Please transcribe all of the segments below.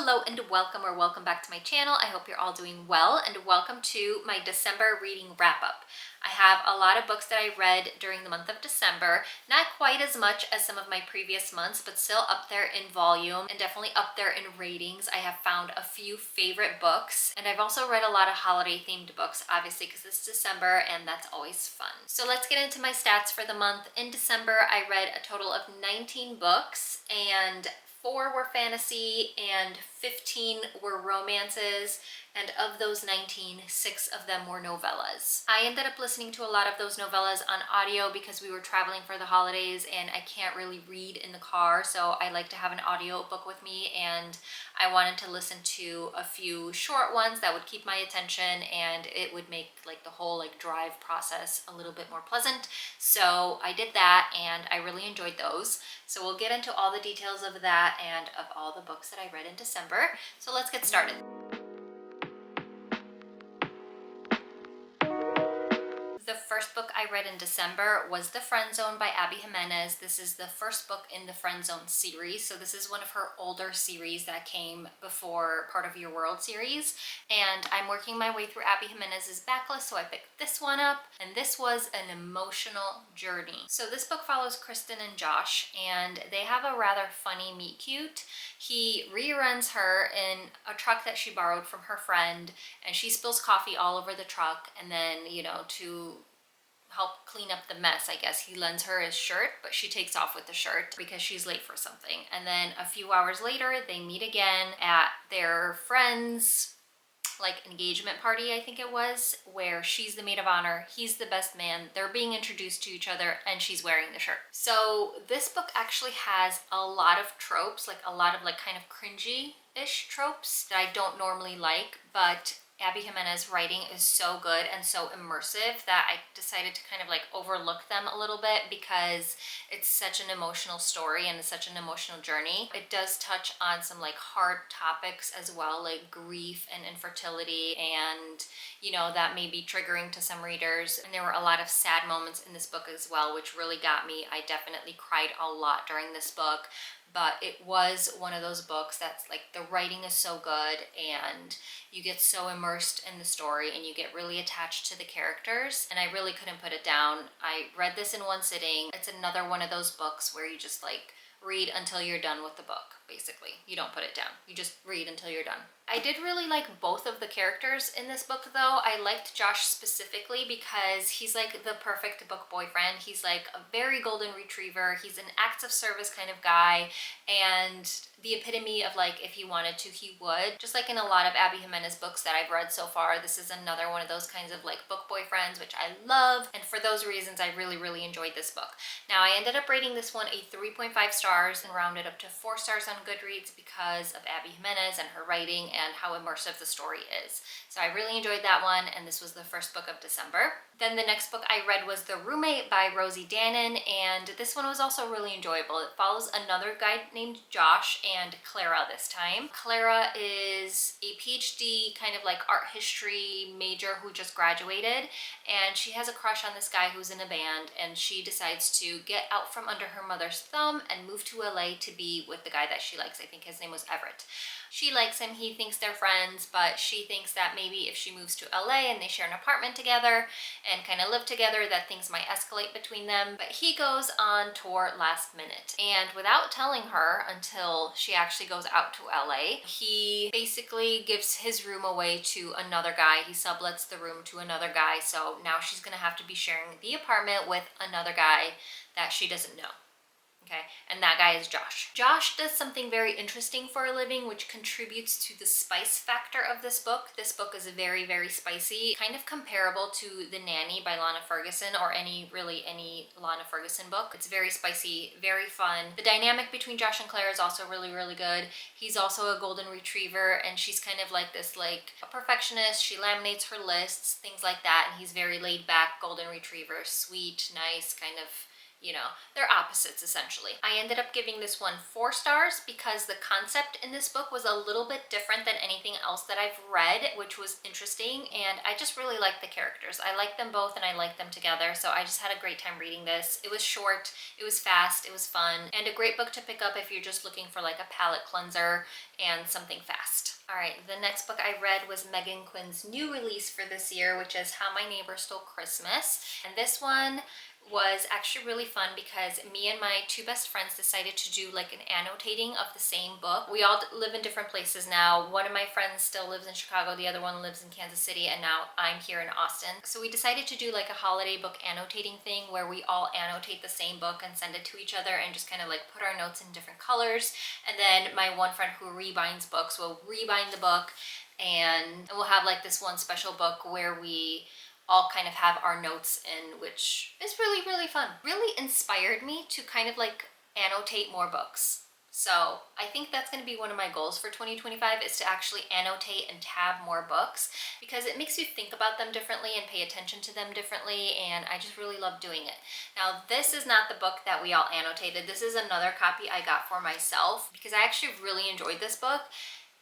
Hello and welcome or welcome back to my channel. I hope you're all doing well and welcome to my December reading wrap-up. I have a lot of books that I read during the month of December, not quite as much as some of my previous months, but still up there in volume and definitely up there in ratings. I have found a few favorite books, and I've also read a lot of holiday themed books, obviously because it's December and that's always fun. So let's get into my stats for the month. In December, I read a total of 19 books, and 4 were fantasy and 15 were romances, and of those 19, 6 of them were novellas. I ended up listening to a lot of those novellas on audio because we were traveling for the holidays and I can't really read in the car, so I like to have an audio book with me, and I wanted to listen to a few short ones that would keep my attention and it would make like the whole drive process a little bit more pleasant. So I did that and I really enjoyed those. So we'll get into all the details of that and of all the books that I read in December. So let's get started. The first book I read in December was The Friend Zone by Abby Jimenez. This is the first book in the Friend Zone series. So this is one of her older series that came before Part of Your World series. And I'm working my way through Abby Jimenez's backlist, so I picked this one up. And this was an emotional journey. So this book follows Kristen and Josh, and they have a rather funny meet cute. He reruns her in a truck that she borrowed from her friend, and she spills coffee all over the truck, and then, to help clean up the mess, I guess, he lends her his shirt, but she takes off with the shirt because she's late for something. And then a few hours later, they meet again at their friend's engagement party, I think it was, where she's the maid of honor, he's the best man, they're being introduced to each other, and she's wearing the shirt. So this book actually has a lot of tropes, a lot of kind of cringy-ish tropes that I don't normally like, but Abby Jimenez writing is so good and so immersive that I decided to kind of overlook them a little bit because it's such an emotional story and it's such an emotional journey. It does touch on some hard topics as well, like grief and infertility, and that may be triggering to some readers. And there were a lot of sad moments in this book as well, which really got me. I definitely cried a lot during this book. But it was one of those books that's the writing is so good and you get so immersed in the story and you get really attached to the characters, and I really couldn't put it down. I read this in one sitting. It's another one of those books where you just read until you're done with the book, basically. You don't put it down. You just read until you're done. I did really like both of the characters in this book, though. I liked Josh specifically because he's the perfect book boyfriend. He's a very golden retriever. He's an acts of service kind of guy, and the epitome of if he wanted to, he would. Just in a lot of Abby Jimenez books that I've read so far, this is another one of those kinds of book boyfriends, which I love. And for those reasons, I really, really enjoyed this book. Now, I ended up rating this one a 3.5 stars and rounded up to 4 stars on Goodreads because of Abby Jimenez and her writing and how immersive the story is. So I really enjoyed that one, and this was the first book of December. Then the next book I read was The Roommate by Rosie Danan, and this one was also really enjoyable. It follows another guy named Josh and Clara this time. Clara is a PhD kind of art history major who just graduated, and she has a crush on this guy who's in a band, and she decides to get out from under her mother's thumb and move to LA to be with the guy that she likes. I think his name was Everett. She likes him, he thinks they're friends, but she thinks that maybe if she moves to LA and they share an apartment together and kind of live together, that things might escalate between them. But he goes on tour last minute, and without telling her until she actually goes out to LA, he basically gives his room away to another guy. He sublets the room to another guy, so now she's gonna have to be sharing the apartment with another guy that she doesn't know. Okay, and that guy is Josh. Josh does something very interesting for a living, which contributes to the spice factor of this book. This book is very, very spicy, kind of comparable to The Nanny by Lana Ferguson, or any Lana Ferguson book. It's very spicy, very fun. The dynamic between Josh and Claire is also really, really good. He's also a golden retriever, and she's kind of a perfectionist. She laminates her lists, things like that, and he's very laid back golden retriever, sweet, nice, kind of you know, they're opposites essentially. I ended up giving this one 4 stars because the concept in this book was a little bit different than anything else that I've read, which was interesting, and I just really liked the characters. I liked them both and I liked them together, so I just had a great time reading this. It was short, it was fast, it was fun, and a great book to pick up if you're just looking for like a palate cleanser and something fast. All right, the next book I read was Meghan Quinn's new release for this year, which is How My Neighbor Stole Christmas. And this one was actually really fun because me and my 2 best friends decided to do like an annotating of the same book. We all live in different places now. One of my friends still lives in Chicago, the other one lives in Kansas City, and now I'm here in Austin. So we decided to do like a holiday book annotating thing where we all annotate the same book and send it to each other and just kind of like put our notes in different colors. And then my one friend who rebinds books will rebind the book, and we'll have like this one special book where we all kind of have our notes in, which is really, really fun. Really inspired me to kind of like annotate more books. So I think that's going to be one of my goals for 2025 is to actually annotate and tab more books because it makes you think about them differently and pay attention to them differently, and I just really love doing it. Now, this is not the book that we all annotated. This is another copy I got for myself because I actually really enjoyed this book.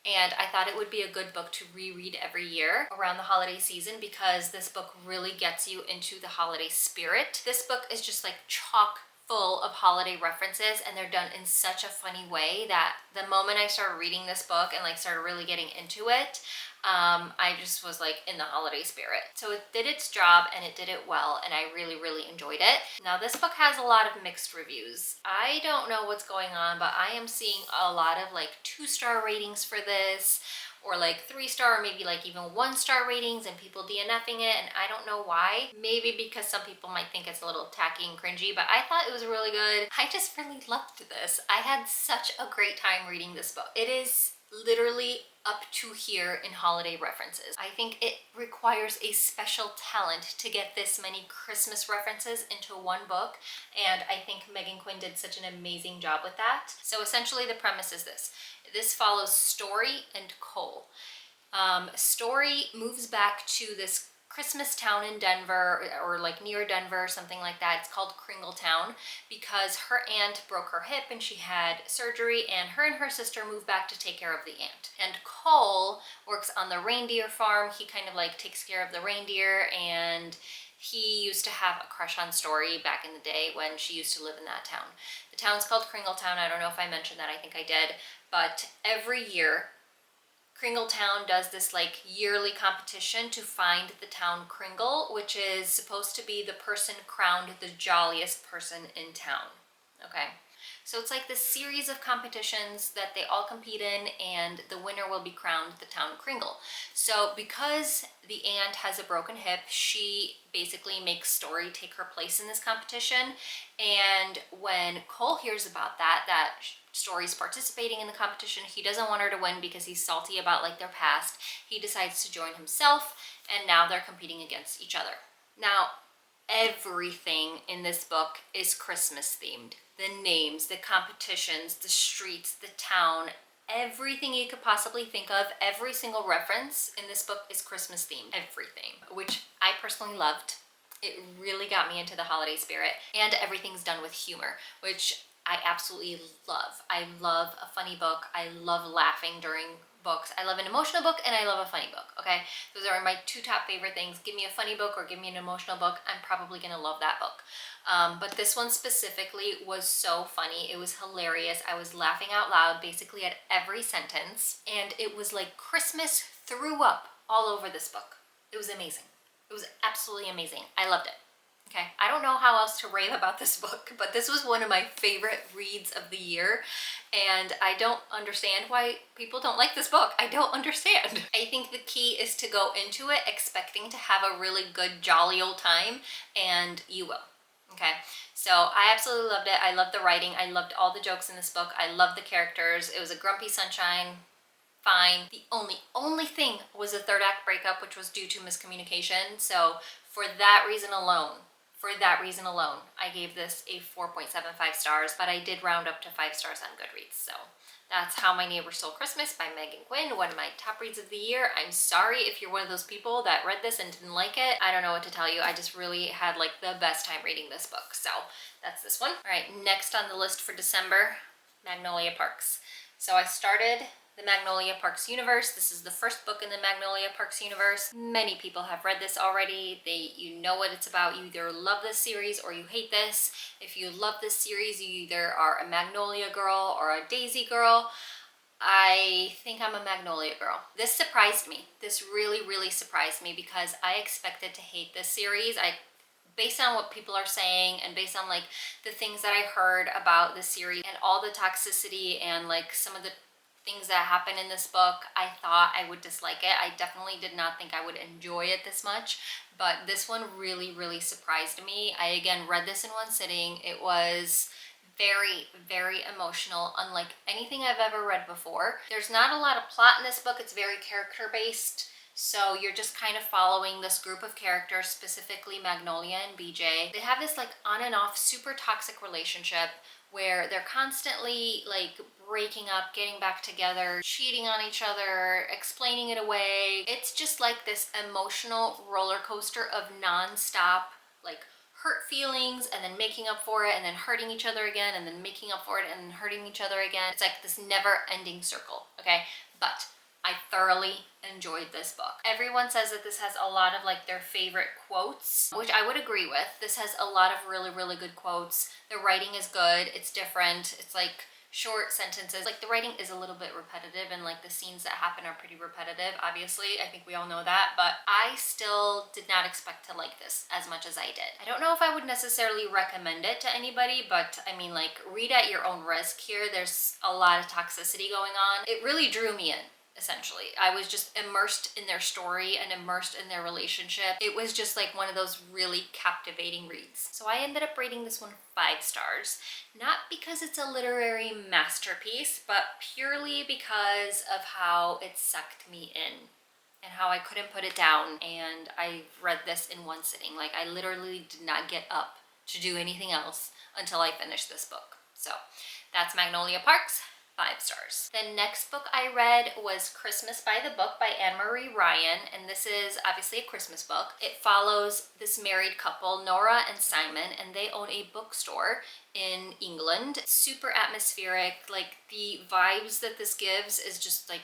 And I thought it would be a good book to reread every year around the holiday season because this book really gets you into the holiday spirit. This book is just like chock full of holiday references, and they're done in such a funny way that the moment I started reading this book and like started really getting into it, I just was like in the holiday spirit. So it did its job and it did it well, and I really, really enjoyed it. Now this book has a lot of mixed reviews. I don't know what's going on, but I am seeing a lot of like 2-star ratings for this, or like 3-star, or maybe like even 1-star ratings, and people DNFing it, and I don't know why. Maybe because some people might think it's a little tacky and cringy, but I thought it was really good. I just really loved this. I had such a great time reading this book. It is literally up to here in holiday references. I think it requires a special talent to get this many Christmas references into one book, and I think Meghan Quinn did such an amazing job with that. So essentially the premise is this. This follows Story and Cole. Story moves back to this Christmas town in Denver, or like near Denver, something like that. It's called Kringletown because her aunt broke her hip and she had surgery, and her sister moved back to take care of the aunt. And Cole works on the reindeer farm. He kind of like takes care of the reindeer, and he used to have a crush on Story back in the day when she used to live in that town. The town's called Kringletown. I don't know if I mentioned that. I think I did. But every year, Kringletown does this like yearly competition to find the town Kringle, which is supposed to be the person crowned the jolliest person in town. Okay, so it's like this series of competitions that they all compete in, and the winner will be crowned the town Kringle. So because the aunt has a broken hip, she basically makes Story take her place in this competition. And when Cole hears about that Story's participating in the competition, he doesn't want her to win because he's salty about like their past. He decides to join himself, and now they're competing against each other. Now, everything in this book is Christmas themed. The names, the competitions, the streets, the town, everything you could possibly think of, every single reference in this book is Christmas themed. Everything, which I personally loved. It really got me into the holiday spirit, and everything's done with humor, which I absolutely love. I love a funny book. I love laughing during books. I love an emotional book, and I love a funny book, okay? Those are my 2 top favorite things. Give me a funny book or give me an emotional book. I'm probably gonna love that book. But this one specifically was so funny. It was hilarious. I was laughing out loud basically at every sentence, and it was like Christmas threw up all over this book. It was amazing. It was absolutely amazing. I loved it. Okay, I don't know how else to rave about this book, but this was one of my favorite reads of the year, and I don't understand why people don't like this book. I don't understand. I think the key is to go into it expecting to have a really good, jolly old time, and you will. Okay, so I absolutely loved it. I loved the writing. I loved all the jokes in this book. I loved the characters. It was a grumpy sunshine. Fine. The only thing was the 3rd act breakup, which was due to miscommunication. So for that reason alone, For that reason alone, I gave this a 4.75 stars, but I did round up to 5 stars on Goodreads. So that's How My Neighbor Stole Christmas by Megan Quinn, one of my top reads of the year. I'm sorry if you're one of those people that read this and didn't like it. I don't know what to tell you. I just really had like the best time reading this book. So that's this one. All right, next on the list for December, Magnolia Parks. So I started the Magnolia Parks universe. This is the first book in the Magnolia Parks universe. Many people have read this already. You know what it's about. You either love this series or you hate this. If you love this series, you either are a Magnolia girl or a Daisy girl. I think I'm a Magnolia girl. This surprised me. This really, really surprised me because I expected to hate this series. Based on what people are saying and based on like the things that I heard about the series and all the toxicity and like some of the things that happen in this book, I thought I would dislike it. I definitely did not think I would enjoy it this much, but this one really, really surprised me. I again read this in one sitting. It was very, very emotional, unlike anything I've ever read before. There's not a lot of plot in this book. It's very character based. So you're just kind of following this group of characters, specifically Magnolia and BJ. They have this like on and off super toxic relationship where they're constantly like breaking up, getting back together, cheating on each other, explaining it away. It's just like this emotional roller coaster of non-stop like hurt feelings and then making up for it and then hurting each other again and then making up for it and then hurting each other again. It's like this never-ending circle, okay? But I thoroughly enjoyed this book. Everyone says that this has a lot of like their favorite quotes, which I would agree with. This has a lot of really, really good quotes. The writing is good. It's different. It's like short sentences. Like the writing is a little bit repetitive and like the scenes that happen are pretty repetitive, obviously. I think we all know that, but I still did not expect to like this as much as I did. I don't know if I would necessarily recommend it to anybody, but I mean like read at your own risk here. There's a lot of toxicity going on. It really drew me in. Essentially, I was just immersed in their story and immersed in their relationship. It was just like one of those really captivating reads. So I ended up rating this one 5 stars, not because it's a literary masterpiece, but purely because of how it sucked me in and how I couldn't put it down. And I read this in one sitting. Like I literally did not get up to do anything else until I finished this book. So that's Magnolia Parks. 5 stars. The next book I read was Christmas by the Book by Anne-Marie Ryan, and this is obviously a Christmas book. It follows this married couple, Nora and Simon, and they own a bookstore in England. Super atmospheric, like the vibes that this gives is just like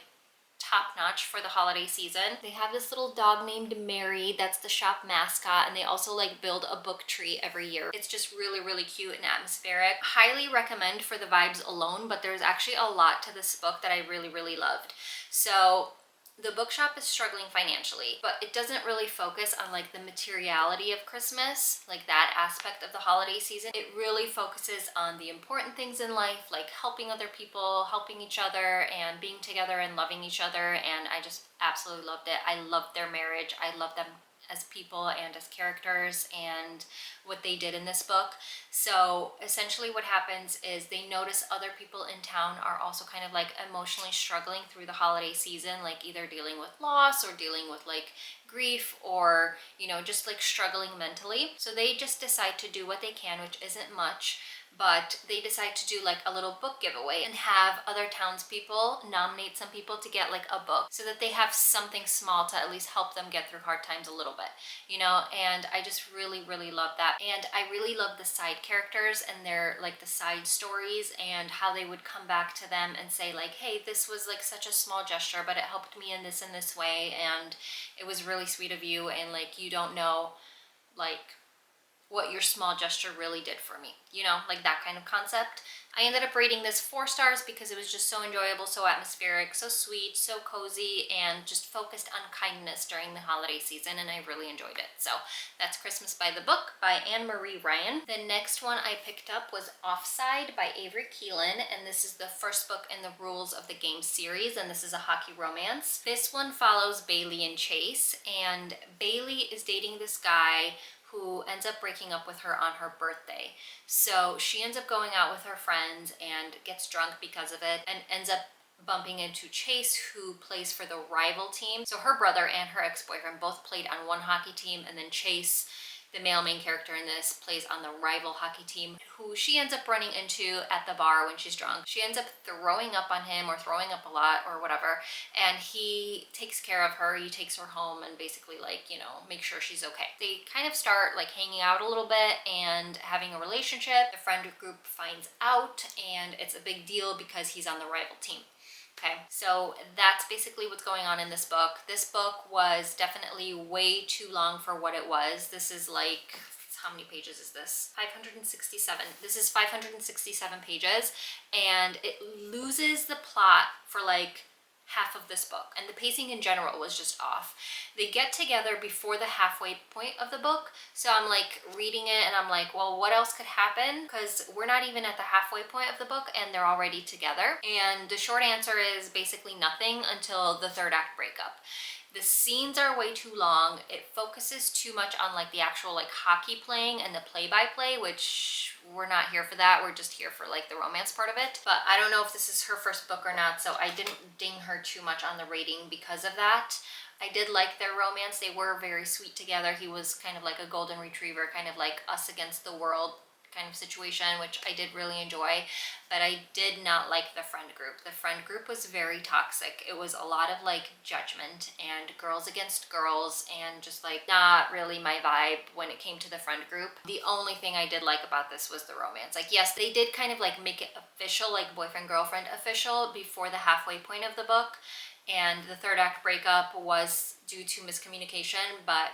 top-notch for the holiday season. They have this little dog named Mary that's the shop mascot, and they also like build a book tree every year. It's just really, really cute and atmospheric. Highly recommend for the vibes alone, but there's actually a lot to this book that I really, really loved. So the bookshop is struggling financially, but it doesn't really focus on like the materiality of Christmas, like that aspect of the holiday season. It really focuses on the important things in life, like helping other people, helping each other, and being together and loving each other. And I just absolutely loved it. I loved their marriage. I loved them as people and as characters and what they did in this book. So essentially what happens is they notice other people in town are also kind of like emotionally struggling through the holiday season, like either dealing with loss or dealing with like grief or, you know, just like struggling mentally. So they just decide to do what they can, which isn't much, but they decide to do like a little book giveaway and have other townspeople nominate some people to get like a book so that they have something small to at least help them get through hard times a little bit, you know. And I just really, really love that. And I really love the side characters and their like the side stories and how they would come back to them and say like, hey, this was like such a small gesture, but it helped me in this way, and it was really sweet of you, and like you don't know like what your small gesture really did for me, you know, like that kind of concept. I ended up rating this 4 stars because it was just so enjoyable, so atmospheric, so sweet, so cozy, and just focused on kindness during the holiday season, and I really enjoyed it. So that's Christmas by the Book by Anne-Marie Ryan. The next one I picked up was Offside by Avery Keelan, and this is the first book in the Rules of the Game series, and this is a hockey romance. This one follows Bailey and Chase, and Bailey is dating this guy who ends up breaking up with her on her birthday. So she ends up going out with her friends and gets drunk because of it and ends up bumping into Chase, who plays for the rival team. So her brother and her ex-boyfriend both played on one hockey team, and then Chase The male main character in this plays on the rival hockey team, who she ends up running into at the bar when she's drunk. She ends up throwing up on him, or throwing up a lot or whatever, and he takes care of her. He takes her home and basically, like, you know, make sure she's okay. They kind of start like hanging out a little bit and having a relationship. The friend group finds out, and it's a big deal because he's on the rival team. Okay, so that's basically what's going on in this book. This book was definitely way too long for what it was. This is like, how many pages is this? 567. This is 567 pages, and it loses the plot for like half of this book, and the pacing in general was just off. They get together before the halfway point of the book, so I'm like reading it and I'm like, well, what else could happen? Because we're not even at the halfway point of the book and they're already together. And the short answer is basically nothing until the third act breakup. The scenes are way too long. It focuses too much on like the actual like hockey playing and the play-by-play, which we're not here for that. We're just here for like the romance part of it. But I don't know if this is her first book or not, so I didn't ding her too much on the rating because of that. I did like their romance. They were very sweet together. He was kind of like a golden retriever, kind of like us against the world kind of situation, which I did really enjoy. But I did not like the friend group. The friend group was very toxic. It was a lot of like judgment and girls against girls, and just like not really my vibe when it came to the friend group. The only thing I did like about this was the romance. Like, yes, they did kind of like make it official, like boyfriend girlfriend official, before the halfway point of the book, and the third act breakup was due to miscommunication. But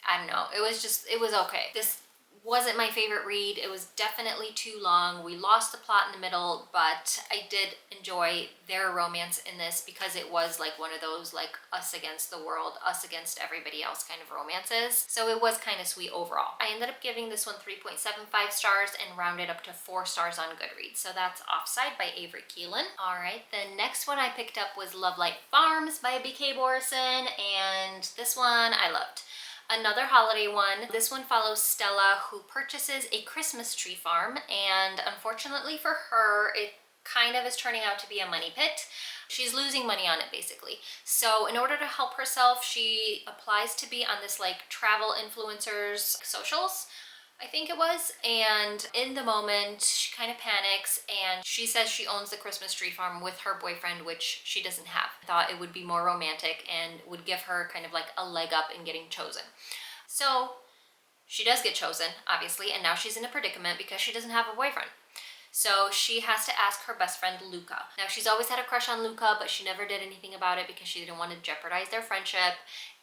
I don't know, it was okay. This wasn't my favorite read. It was definitely too long. We lost the plot in the middle, but I did enjoy their romance in this because it was like one of those like us against the world, us against everybody else kind of romances. So it was kind of sweet overall. I ended up giving this one 3.75 stars and rounded up to 4 stars on Goodreads. So that's Offside by Avery Keelan. All right, the next one I picked up was Love Light Farms by BK Borison, and this one I loved. Another holiday one. This one follows Stella, who purchases a Christmas tree farm, and unfortunately for her, it kind of is turning out to be a money pit. She's losing money on it basically. So in order to help herself, she applies to be on this like travel influencers socials, I think it was, and in the moment she kind of panics and she says she owns the Christmas tree farm with her boyfriend, which she doesn't have. Thought it would be more romantic and would give her kind of like a leg up in getting chosen. So she does get chosen, obviously, and now she's in a predicament because she doesn't have a boyfriend. So she has to ask her best friend Luca. Now, she's always had a crush on Luca, but she never did anything about it because she didn't want to jeopardize their friendship.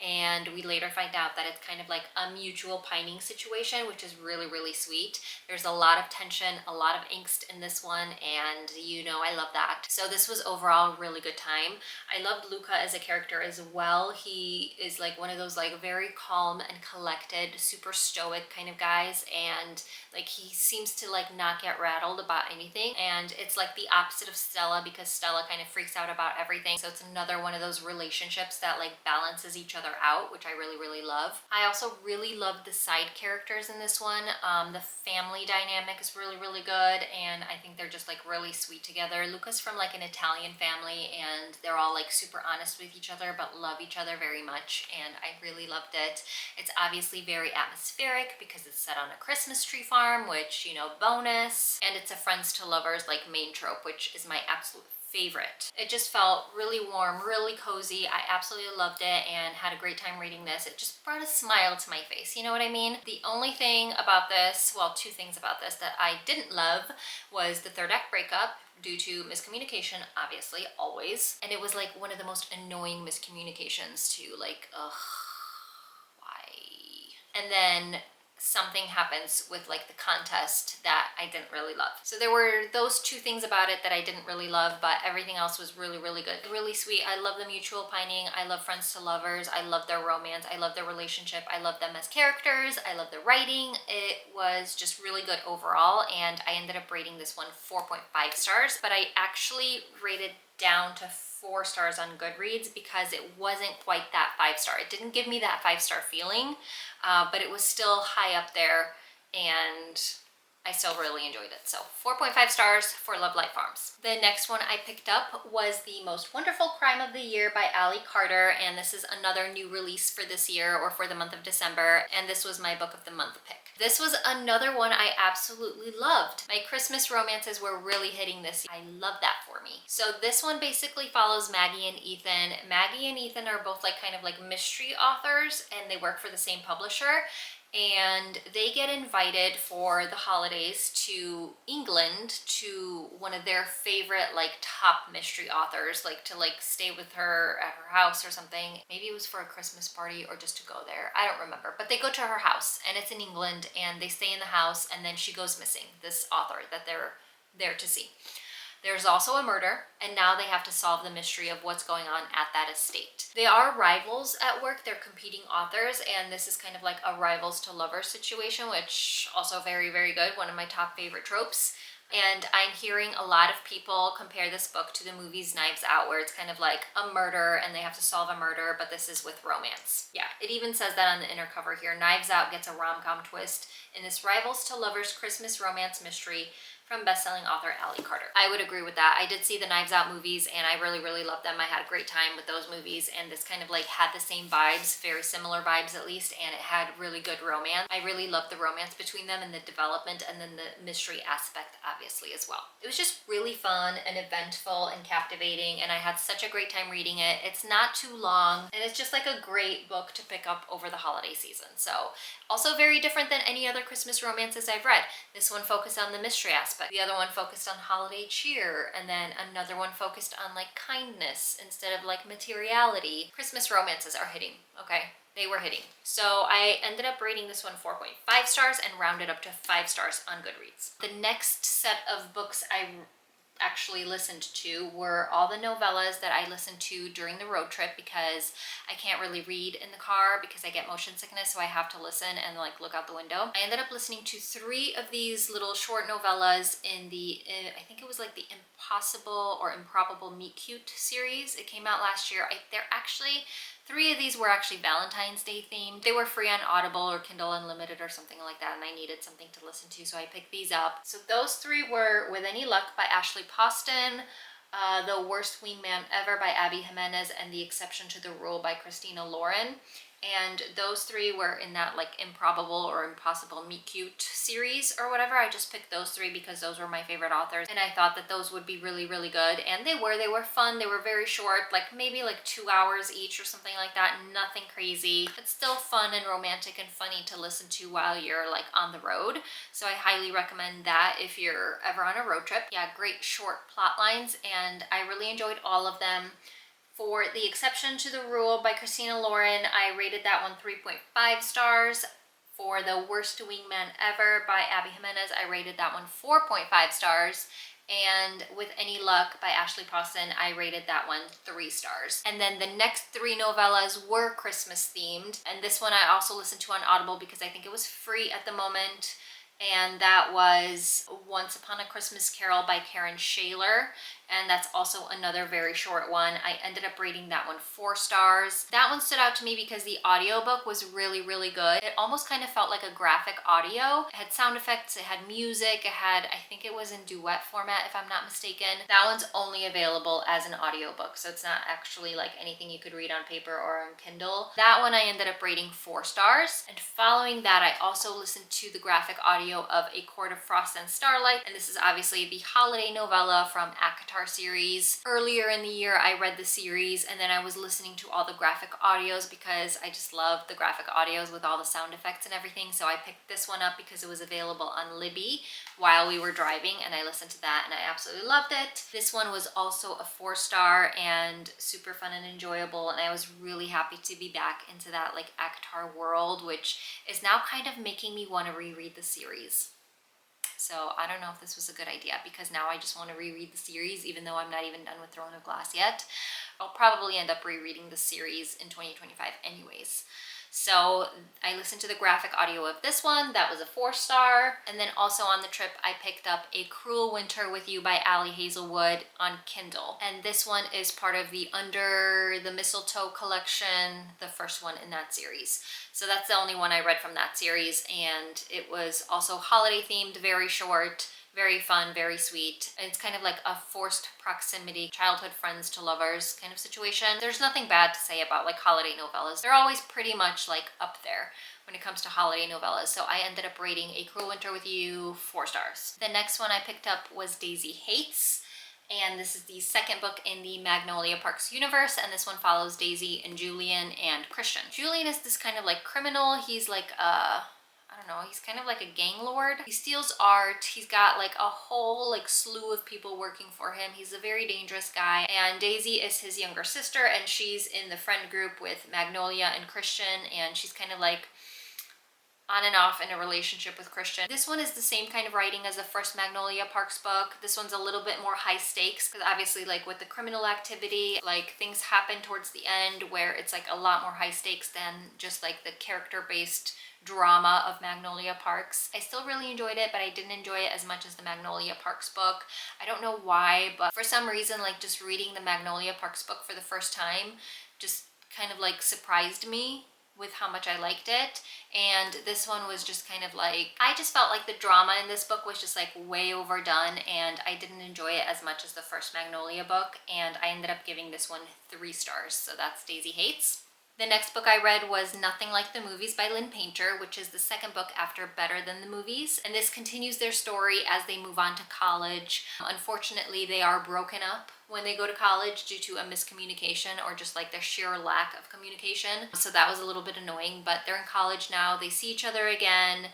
And we later find out that it's kind of like a mutual pining situation, which is really, really sweet. There's a lot of tension, a lot of angst in this one, and you know I love that. So this was overall a really good time. I loved Luca as a character as well. He is like one of those like very calm and collected, super stoic kind of guys, and like he seems to like not get rattled about anything. And it's like the opposite of Stella, because Stella kind of freaks out about everything. So it's another one of those relationships that like balances each other out, which I really, really love. I also really love the side characters in this one. The family dynamic is really, really good, and I think they're just like really sweet together. Luca's from like an Italian family, and they're all like super honest with each other but love each other very much, and I really loved it. It's obviously very atmospheric because it's set on a Christmas tree farm, which, you know, bonus, and it's a friends to lovers like main trope, which is my absolute favorite. It just felt really warm, really cozy. I absolutely loved it and had a great time reading this. It just brought a smile to my face, you know what I mean? The only thing about this, well, two things about this that I didn't love was the third act breakup due to miscommunication, obviously, always. And it was like one of the most annoying miscommunications too, like, ugh, why? And then something happens with like the contest that I didn't really love. So there were those two things about it that I didn't really love, but everything else was really, really good. Really sweet. I love the mutual pining. I love friends to lovers. I love their romance. I love their relationship. I love them as characters. I love their writing. It was just really good overall, and I ended up rating this one 4.5 stars, but I actually rated down to 4 stars on Goodreads because it wasn't quite that 5-star. It didn't give me that 5-star feeling, but it was still high up there, and I still really enjoyed it. So 4.5 stars for Love Light Farms. The next one I picked up was The Most Wonderful Crime of the Year by Ali Carter, and this is another new release for this year, or for the month of December, and this was my book of the month pick. This was another one I absolutely loved. My Christmas romances were really hitting this year. I love that for me. So this one basically follows Maggie and Ethan. Maggie and Ethan are both like kind of like mystery authors, and they work for the same publisher. And they get invited for the holidays to England to one of their favorite like top mystery authors, like to like stay with her at her house or something. Maybe it was for a Christmas party or just to go there. I don't remember. But they go to her house, and it's in England, and they stay in the house, and then she goes missing, this author that they're there to see. There's also a murder, and now they have to solve the mystery of what's going on at that estate. They are rivals at work, they're competing authors, and this is kind of like a rivals to lovers situation, which also very, very good, one of my top favorite tropes. And I'm hearing a lot of people compare this book to the movies Knives Out, where it's kind of like a murder and they have to solve a murder, but this is with romance. Yeah, it even says that on the inner cover here. Knives Out gets a rom-com twist in this rivals to lovers Christmas romance mystery from best-selling author Ali Carter. I would agree with that. I did see the Knives Out movies, and I really, really loved them. I had a great time with those movies, and this kind of like had the same vibes, very similar vibes at least, and it had really good romance. I really loved the romance between them and the development, and then the mystery aspect obviously as well. It was just really fun and eventful and captivating, and I had such a great time reading it. It's not too long, and it's just like a great book to pick up over the holiday season. So also very different than any other Christmas romances I've read. This one focused on the mystery aspect. The other one focused on holiday cheer, and then another one focused on like kindness instead of like materiality. Christmas romances are hitting, okay? They were hitting. So I ended up rating this one 4.5 stars and rounded up to 5 stars on Goodreads. The next set of books I actually listened to were all the novellas that I listened to during the road trip, because I can't really read in the car because I get motion sickness, so I have to listen and like look out the window. I ended up listening to 3 of these little short novellas in the I think it was like the Impossible or Improbable Meet Cute series. It came out last year. They're actually 3 of these were actually Valentine's Day themed. They were free on Audible or Kindle Unlimited or something like that, and I needed something to listen to, so I picked these up. So those 3 were With Any Luck by Ashley Poston, The Worst Wingman Ever by Abby Jimenez, and The Exception to the Rule by Christina Lauren. And those 3 were in that like Improbable or Impossible Meet Cute series or whatever. I just picked those 3 because those were my favorite authors, and I thought that those would be really, really good. And they were fun. They were very short, like maybe like 2 hours each or something like that. Nothing crazy, but still fun and romantic and funny to listen to while you're like on the road. So I highly recommend that if you're ever on a road trip. Yeah, great short plot lines, and I really enjoyed all of them. For The Exception to the Rule by Christina Lauren, I rated that one 3.5 stars. For The Worst Wingman Ever by Abby Jimenez, I rated that one 4.5 stars. And With Any Luck by Ashley Poston, I rated that one 3 stars. And then the next 3 novellas were Christmas themed. And this one I also listened to on Audible because I think it was free at the moment. And that was Once Upon a Christmas Carol by Karen Shaler. And that's also another very short one. I ended up rating that one 4 stars. That one stood out to me because the audiobook was really, really good. It almost kind of felt like a graphic audio. It had sound effects, it had music, it had, I think it was in duet format if I'm not mistaken. That one's only available as an audiobook, so it's not actually like anything you could read on paper or on Kindle. That one I ended up rating 4 stars. And following that, I also listened to the graphic audio of A Court of Frost and Starlight, and this is obviously the holiday novella from ACOTAR series. Earlier in the year, I read the series, and then I was listening to all the graphic audios because I just love the graphic audios with all the sound effects and everything. So I picked this one up because it was available on Libby while we were driving, and I listened to that and I absolutely loved it. This one was also a 4 star and super fun and enjoyable, and I was really happy to be back into that like ACOTAR world, which is now kind of making me want to reread the series. So I don't know if this was a good idea, because now I just want to reread the series even though I'm not even done with Throne of Glass yet. I'll probably end up rereading the series in 2025 anyways. So I listened to the graphic audio of this one. That was a 4-star. And then also on the trip, I picked up A Cruel Winter with You by Ali Hazelwood on Kindle. And this one is part of the Under the Mistletoe collection, the first one in that series. So that's the only one I read from that series, and it was also holiday themed, very short, very fun, very sweet. It's kind of like a forced proximity, childhood friends to lovers kind of situation. There's nothing bad to say about like holiday novellas. They're always pretty much like up there when it comes to holiday novellas. So I ended up rating A Cruel Winter with You 4 stars. The next one I picked up was Daisy Hates. And this is the second book in the Magnolia Parks universe, and this one follows Daisy and Julian and Christian. Julian is this kind of like criminal. He's like I don't know, he's kind of like a gang lord. He steals art. He's got like a whole like slew of people working for him. He's a very dangerous guy. And Daisy is his younger sister, and she's in the friend group with Magnolia and Christian, and she's kind of like on and off in a relationship with Christian. This one is the same kind of writing as the first Magnolia Parks book. This one's a little bit more high stakes because obviously like with the criminal activity, like things happen towards the end where it's like a lot more high stakes than just like the character-based drama of Magnolia Parks. I still really enjoyed it, but I didn't enjoy it as much as the Magnolia Parks book. I don't know why, but for some reason, like just reading the Magnolia Parks book for the first time just kind of like surprised me with how much I liked it. And this one was just kind of like, I just felt like the drama in this book was just like way overdone, and I didn't enjoy it as much as the first Magnolia book, and I ended up giving this one 3 stars. So that's Daisy Hates. The next book I read was Nothing Like the Movies by Lynn Painter, which is the second book after Better Than the Movies. And this continues their story as they move on to college. Unfortunately, they are broken up when they go to college due to a miscommunication or just like their sheer lack of communication. So that was a little bit annoying, but they're in college now. They see each other again,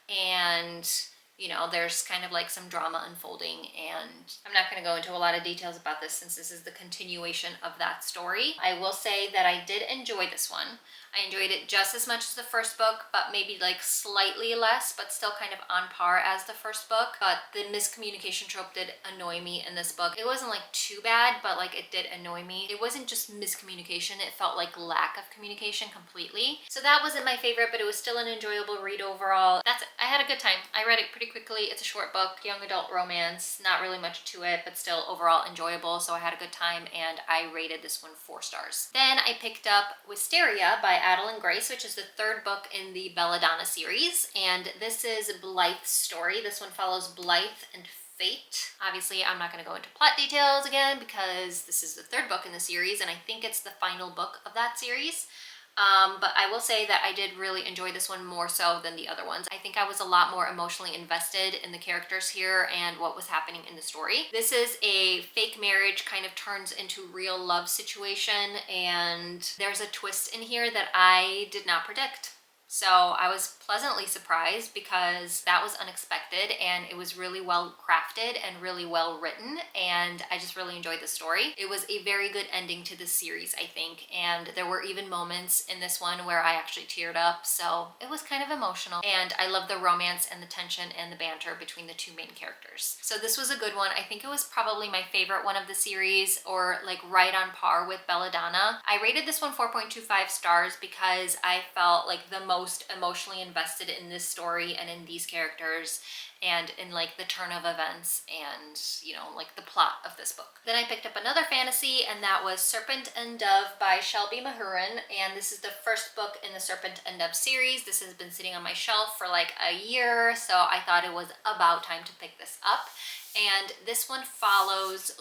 and you know, there's kind of like some drama unfolding, and I'm not going to go into a lot of details about this since this is the continuation of that story. I will say that I did enjoy this one. I enjoyed it just as much as the first book, but maybe like slightly less, but still kind of on par as the first book. But the miscommunication trope did annoy me in this book. It wasn't like too bad, but like it did annoy me. It wasn't just miscommunication, it felt like lack of communication completely. So that wasn't my favorite, but it was still an enjoyable read overall. That's it. I had a good time. I read it pretty quickly. It's a short book, young adult romance, not really much to it, but still overall enjoyable. So I had a good time, and I rated this one 4 stars. Then I picked up Wisteria by Adeline Grace, which is the third book in the Belladonna series, and this is Blythe's story. This one follows Blythe and Fate. Obviously, I'm not going to go into plot details again because this is the third book in the series, and I think it's the final book of that series. But I will say that I did really enjoy this one more so than the other ones. I think I was a lot more emotionally invested in the characters here and what was happening in the story. This is a fake marriage kind of turns into real love situation, and there's a twist in here that I did not predict. So I was pleasantly surprised because that was unexpected, and it was really well crafted and really well written, and I just really enjoyed the story. It was a very good ending to this series, I think, and there were even moments in this one where I actually teared up, so it was kind of emotional. And I love the romance and the tension and the banter between the two main characters. So this was a good one. I think it was probably my favorite one of the series, or like right on par with Belladonna. I rated this one 4.25 stars because I felt like the most emotionally invested in this story and in these characters and in like the turn of events and, you know, like the plot of this book. Then I picked up another fantasy, and that was Serpent and Dove by Shelby Mahurin, and this is the first book in the Serpent and Dove series. This has been sitting on my shelf for like a year, so I thought it was about time to pick this up. And this one follows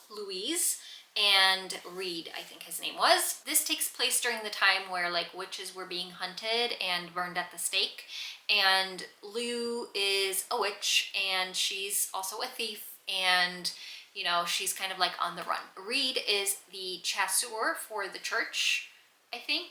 Louise, and Reed, I think his name was. This takes place during the time where like witches were being hunted and burned at the stake, and Lou is a witch and she's also a thief, and you know, she's kind of like on the run. Reed is the chasseur for the church, I think.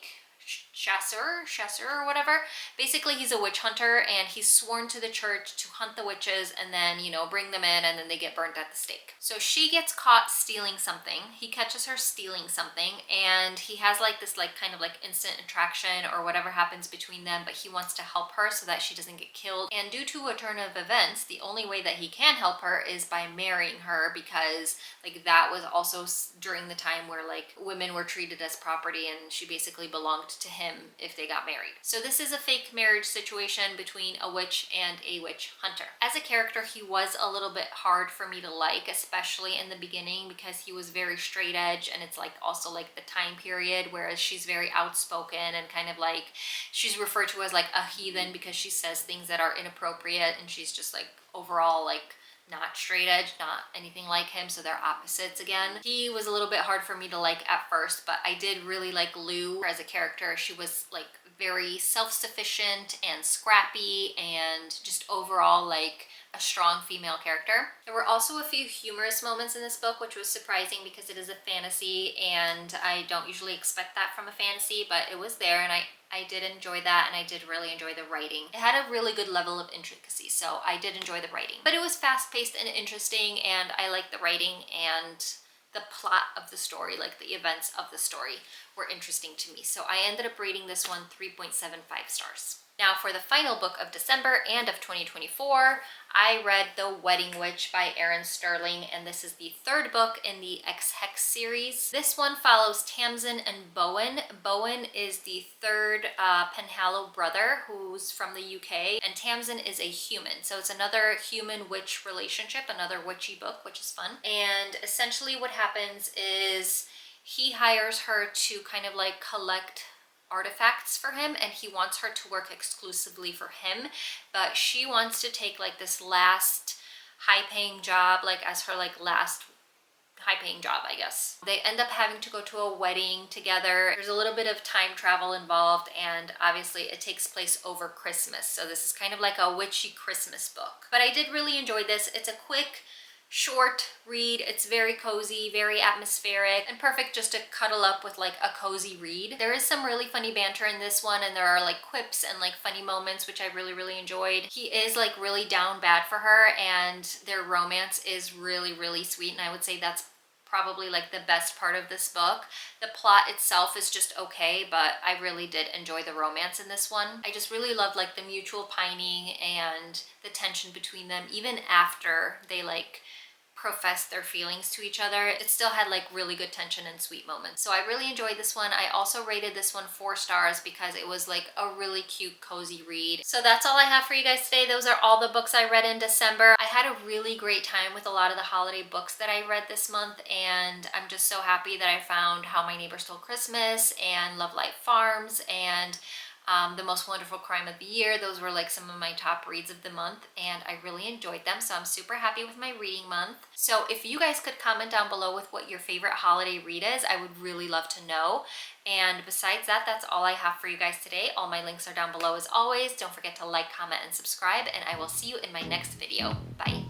Chasseur or whatever. Basically, he's a witch hunter, and he's sworn to the church to hunt the witches and then, you know, bring them in, and then they get burnt at the stake. So she gets caught stealing something. He catches her stealing something, and he has like this like kind of like instant attraction or whatever happens between them, but he wants to help her so that she doesn't get killed. And due to a turn of events, the only way that he can help her is by marrying her, because like that was also during the time where like women were treated as property, and she basically belonged to him him if they got married. So this is a fake marriage situation between a witch and a witch hunter. As a character, he was a little bit hard for me to like, especially in the beginning, because he was very straight edge, and it's like also like the time period, whereas she's very outspoken and kind of like, she's referred to as like a heathen because she says things that are inappropriate, and she's just like overall like not straight edge, not anything like him, so they're opposites again. He was a little bit hard for me to like at first, but I did really like Lou as a character. She was like very self-sufficient and scrappy and just overall like a strong female character. There were also a few humorous moments in this book, which was surprising because it is a fantasy and I don't usually expect that from a fantasy, but it was there, and I did enjoy that, and I did really enjoy the writing. It had a really good level of intricacy, so I did enjoy the writing. But it was fast-paced and interesting, and I liked the writing, and the plot of the story, like the events of the story, were interesting to me. So I ended up rating this one 3.75 stars. Now for the final book of December and of 2024, I read The Wedding Witch by Erin Sterling, and this is the third book in the Ex-Hex series. This one follows Tamsin and Bowen. Bowen is the third Penhallow brother who's from the UK, and Tamsin is a human. So it's another human-witch relationship, another witchy book, which is fun. And essentially what happens is he hires her to kind of like collect artifacts for him, and he wants her to work exclusively for him, but she wants to take like this last high-paying job, like as her like last high-paying job, I guess. They end up having to go to a wedding together. There's a little bit of time travel involved, and obviously it takes place over Christmas, so this is kind of like a witchy Christmas book. But I did really enjoy this. It's a quick, short read. It's very cozy, very atmospheric, and perfect just to cuddle up with like a cozy read. There is some really funny banter in this one, and there are like quips and like funny moments, which I really enjoyed. He is like really down bad for her, and their romance is really sweet, and I would say that's probably like the best part of this book. The plot itself is just okay, but I really did enjoy the romance in this one. I just really loved like the mutual pining and the tension between them, even after they like profess their feelings to each other. It still had like really good tension and sweet moments. So I really enjoyed this one. I also rated this one 4 stars because it was like a really cute, cozy read. So that's all I have for you guys today. Those are all the books I read in December. I had a really great time with a lot of the holiday books that I read this month, and I'm just so happy that I found How My Neighbor Stole Christmas and Love Life Farms and The Most Wonderful Crime of the Year. Those were like some of my top reads of the month, and I really enjoyed them, so I'm super happy with my reading month. So if you guys could comment down below with what your favorite holiday read is, I would really love to know. And besides that, that's all I have for you guys today. All my links are down below as always. Don't forget to like, comment, and subscribe, and I will see you in my next video. Bye.